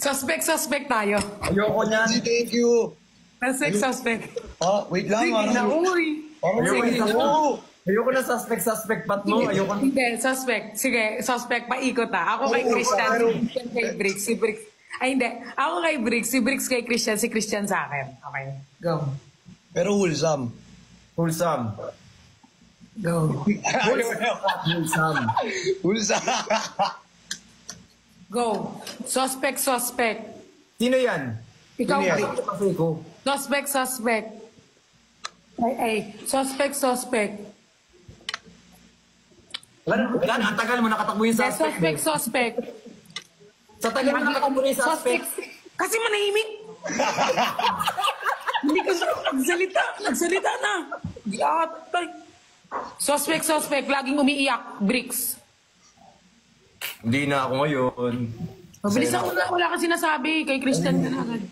Suspect tayo. Ayoko niyan. Thank you. Suspect. Oh, wait lang. Sige na, uy. Ayoko na suspect pat mo. Ayoko na. Hindi, suspect. Sige, suspect, paikot ha. Ako kay Christian, si Christian kay Briggs, si Briggs. Ay, hindi. Ako kay Briggs, si Briggs kay Christian, si Christian sa akin. Okay, go. Pero wholesome. Wholesome. Go. Wholesome. Wholesome. Go. Suspect. Sino yan? Ikaw, Sino yan? Briggs. Kasi ko. Suspect. Ay. Suspect. Wala na. Ang tagal mo nakatakbo yung suspect. Suspect. Sa tagal mo nakatakbo yung suspect. Kasi manahimik. Hindi ka nagsalita na. Gatay. Suspect. Laging umiiyak. Bricks. Hindi na ako ngayon. Mabilis ako na. Wala ka sinasabi. Kay Christian ka na agad.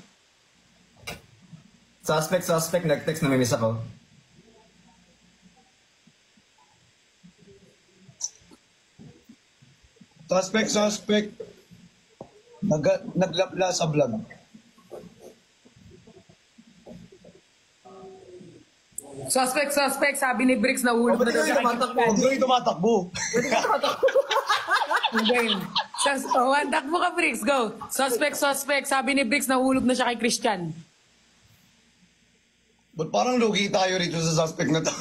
Suspect. Nag-text na may miss ako. Suspect. Naglapla sa vlog. Suspect. Sabi ni Bricks na ulog na daw siya kay Christian. Huwag doon tumatakbo. Game. Takbo ka, Bricks. Go. Suspect. Sabi ni Bricks na hulog na siya kay Christian. Ba't parang lugi tayo rito sa suspect na to?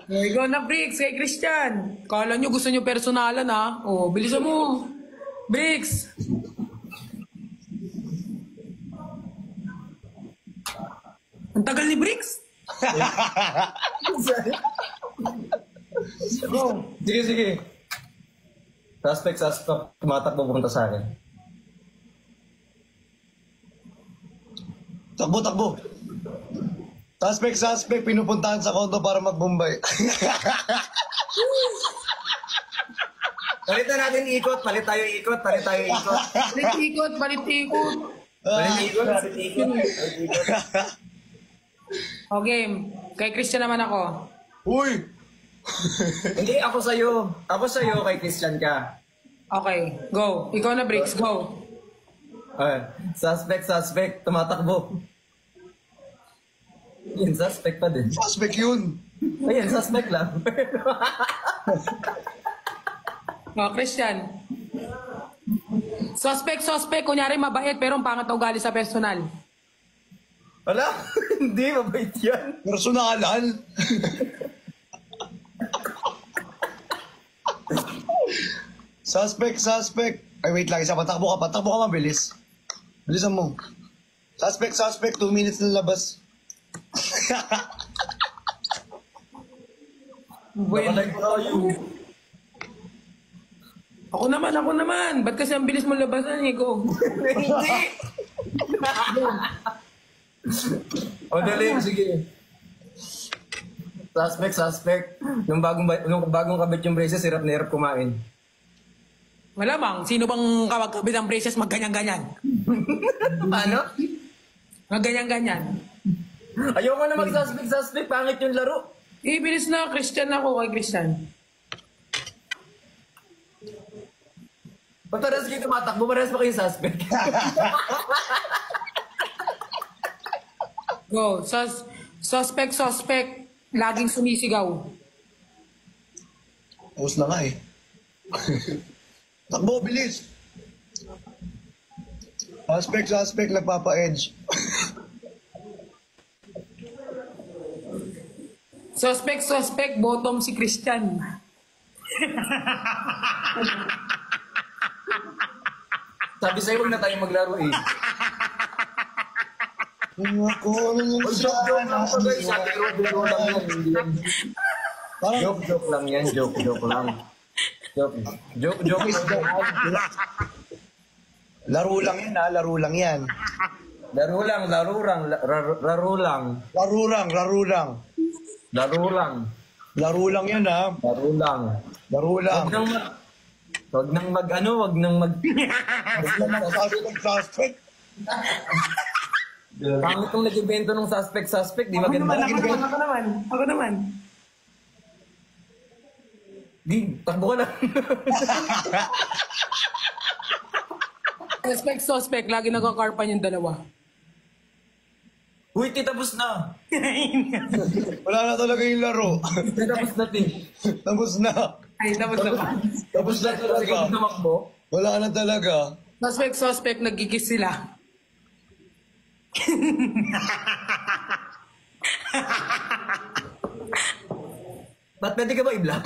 Okay, go na, Bricks. Kay Christian. Kala nyo gusto nyo personalan, ha? O, bilisan mo. Bricks. Ang tagal ni Bricks. Go. Sige. Suspect. Tumatakbo pumunta sa akin. Takbo. Suspect, pinupuntahan sa kondo para mag-Bombay. Palit na natin ikot. Palit tayo ikot. Palit ikot. O, game. Kay Christian naman ako. Uy! Hindi, ako sa'yo, kay Christian ka. Okay, go. Ikaw na, Bricks. Go. Suspect, tumatakbo. Yun, suspect pa din. Suspect yun. Ayun, suspect lang. O, Christian. Suspect. Kunyari mabait pero ang pangat na ugali sa personal. Wala, hindi, mabait yan. Personalan. Suspect. Ay, wait lang. Isa, patakbo ka mabilis. Bilisan mo. Suspect. 2 minutes na labas. Bueno. Ako naman. Ba't kasi ang bilis mo labasan, Go. Hindi. O, dali, sige. Suspect. Nung bagong kabit yung braces, hirap na hirap kumain. Malamang, sino bang kabit ang braces magganyan-ganyan? Paano? Magganyan-ganyan. Ayoko na mag-suspect. Pangit yung laro. Bilis na, Christian ako kay Christian. Pag taras kayo tumatakbo, parehas pa kayo suspect. Go. Suspect. Laging sumisigaw. Tapos na nga eh. Takbo, bilis. Suspect, nagpapa-edge. Suspect, bottom si Christian. Sabi sa'yo, huwag na tayong maglaro eh. Joke lang po guys. Sabi ko, biro lang yan. Joke lang yan. Joke lang. Joke is joke. Laro lang yan ha, laro lang yan. Laro lang. Laro lang yan ha. Laro lang. Wag nang mag. Huwag na mag-suspect. Pangit kong nag-ibento ng suspect, di maganda. Ako naman. Di, takbo ka na. Suspect. Lagi nagkakarpan yung dalawa. Uy, tapos na. Wala na talaga yung laro. Tapos na, Tin. Tapos na. Ay, tapos na ba? Tapos na Sige, talaga. tumakbo. Wala na talaga. Suspect, nagkikis sila. Ba't pwede ka ba i-block?